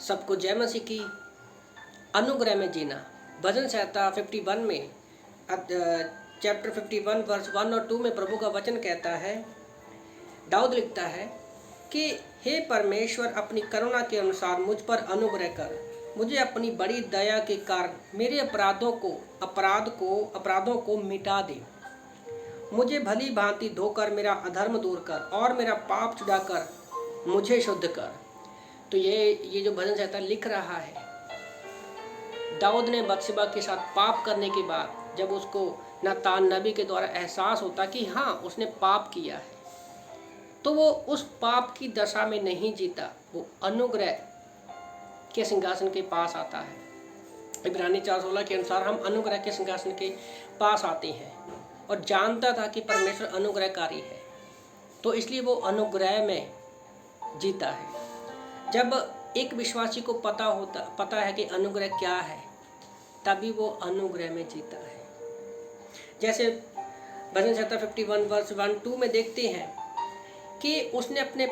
सबको जय मसीह की। अनुग्रह में जीना, भजन संहिता 51 में चैप्टर 51 वर्स 1 और 2 में प्रभु का वचन कहता है, दाऊद लिखता है कि हे परमेश्वर, अपनी करुणा के अनुसार मुझ पर अनुग्रह कर, मुझे अपनी बड़ी दया के कारण मेरे अपराधों को मिटा दे। मुझे भली भांति धोकर मेरा अधर्म दूर कर और मेरा पाप छुड़ाकर मुझे शुद्ध कर। तो ये जो भजन संहिता लिख रहा है, दाऊद ने बत्शेबा के साथ पाप करने के बाद जब उसको नातान नबी के द्वारा एहसास होता कि हाँ उसने पाप किया है, तो वो उस पाप की दशा में नहीं जीता, वो अनुग्रह के सिंहासन के पास आता है। इब्रानी 4:16 के अनुसार हम अनुग्रह के सिंहासन के पास आते हैं और जानता था कि परमेश्वर अनुग्रहकारी है, तो इसलिए वो अनुग्रह में जीता है। जब एक विश्वासी को पता है कि अनुग्रह क्या है, तभी वो अनुग्रह में जीता है। जैसे भजन संहिता 51 वर्स 1-2 में देखते हैं कि उसने अपने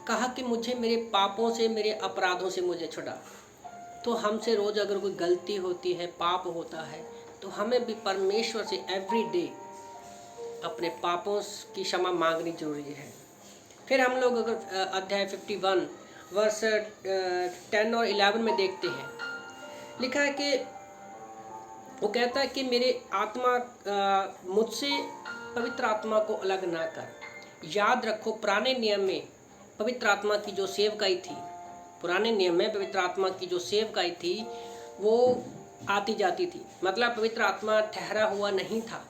कहा कि मुझे मेरे पापों से, मेरे अपराधों से मुझे छुड़ा। तो हमसे रोज़ अगर कोई गलती होती है, पाप होता है, तो हमें भी परमेश्वर से एवरी डे अपने पापों की क्षमा मांगनी जरूरी है। फिर हम लोग अगर अध्याय 51 वर्स 10 और 11 में देखते हैं, लिखा है कि वो कहता है कि मेरे आत्मा मुझसे पवित्र आत्मा को अलग ना कर। याद रखो, पुराने नियम में पवित्र आत्मा की जो सेवकाई थी, वो आती जाती थी। मतलब पवित्र आत्मा ठहरा हुआ नहीं था,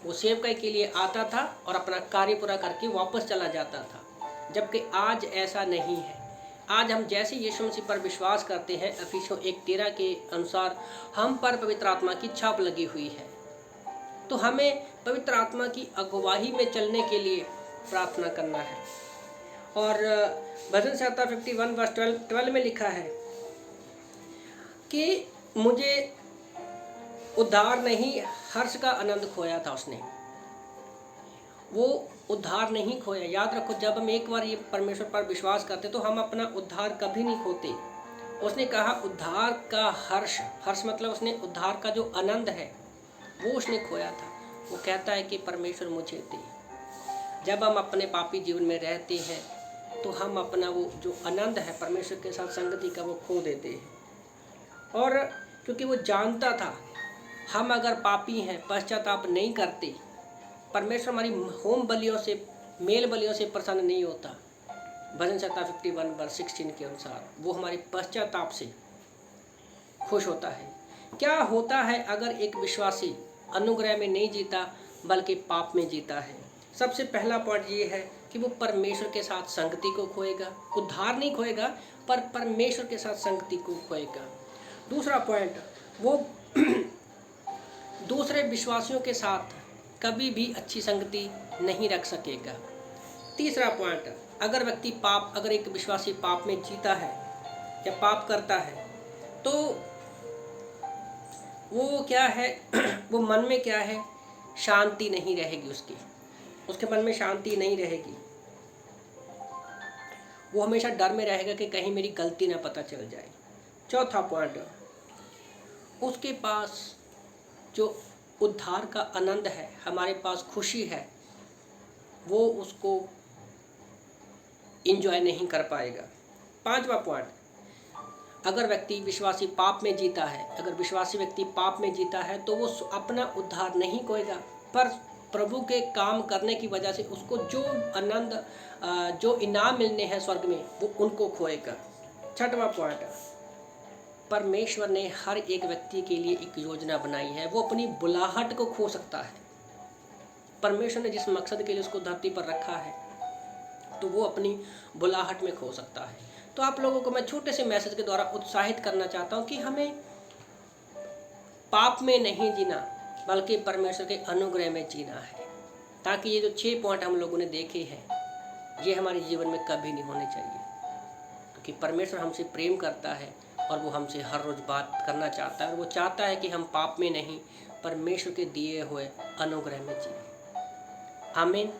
वो सेवकाई के लिए आता था और अपना कार्य पूरा करके वापस चला जाता था। जबकि आज ऐसा नहीं है। आज हम जैसे यीशु मसीह पर विश्वास करते हैं, इफिसियों 1:13 के अनुसार हम पर पवित्र आत्मा की छाप लगी हुई है। तो हमें पवित्र आत्मा की अगुवाई में चलने के लिए प्रार्थना करना है। और भजन संहिता 51 वर्स 12 में लिखा है कि मुझे उद्धार नहीं, हर्ष का आनंद खोया था उसने, वो उद्धार नहीं खोया। याद रखो, जब हम एक बार ये परमेश्वर पर विश्वास करते तो हम अपना उद्धार कभी नहीं खोते। उसने कहा उद्धार का हर्ष मतलब उसने उद्धार का जो आनंद है वो उसने खोया था। वो कहता है कि परमेश्वर मुझे दे। जब हम अपने पापी जीवन में रहते हैं तो हम अपना वो जो आनंद है परमेश्वर के साथ संगति का, वो खो देते हैं। और क्योंकि वो जानता था हम अगर पापी हैं, पश्चाताप नहीं करते, परमेश्वर हमारी होम बलियों से, मेल बलियों से प्रसन्न नहीं होता। भजन संहिता 51 वर्स 16 के अनुसार वो हमारे पश्चाताप से खुश होता है। क्या होता है अगर एक विश्वासी अनुग्रह में नहीं जीता बल्कि पाप में जीता है? सबसे पहला पॉइंट ये है कि वो परमेश्वर के साथ संगति को खोएगा। उद्धार नहीं खोएगा, पर परमेश्वर के साथ संगति को खोएगा। दूसरा पॉइंट, वो दूसरे विश्वासियों के साथ कभी भी अच्छी संगति नहीं रख सकेगा। तीसरा पॉइंट, अगर एक विश्वासी पाप में जीता है या पाप करता है, तो वो क्या है वो मन में क्या है, शांति नहीं रहेगी उसके मन में शांति नहीं रहेगी। वो हमेशा डर में रहेगा कि कहीं मेरी गलती ना पता चल जाए। चौथा पॉइंट, उसके पास जो उद्धार का आनंद है, हमारे पास खुशी है, वो उसको एंजॉय नहीं कर पाएगा। पांचवा पॉइंट, अगर विश्वासी व्यक्ति पाप में जीता है तो वो अपना उद्धार नहीं खोएगा, पर प्रभु के काम करने की वजह से उसको जो आनंद, जो इनाम मिलने हैं स्वर्ग में, वो उनको खोएगा। छठवां पॉइंट, परमेश्वर ने हर एक व्यक्ति के लिए एक योजना बनाई है। वो अपनी बुलाहट को खो सकता है। परमेश्वर ने जिस मकसद के लिए उसको धरती पर रखा है, तो वो अपनी बुलाहट में खो सकता है। तो आप लोगों को मैं छोटे से मैसेज के द्वारा उत्साहित करना चाहता हूँ कि हमें पाप में नहीं जीना बल्कि परमेश्वर के अनुग्रह में जीना है, ताकि ये जो 6 पॉइंट हम लोगों ने देखे हैं, ये हमारे जीवन में कभी नहीं होने चाहिए। क्योंकि परमेश्वर हमसे प्रेम करता है और वो हमसे हर रोज़ बात करना चाहता है। और वो चाहता है कि हम पाप में नहीं, परमेश्वर के दिए हुए अनुग्रह में जिए। आमीन।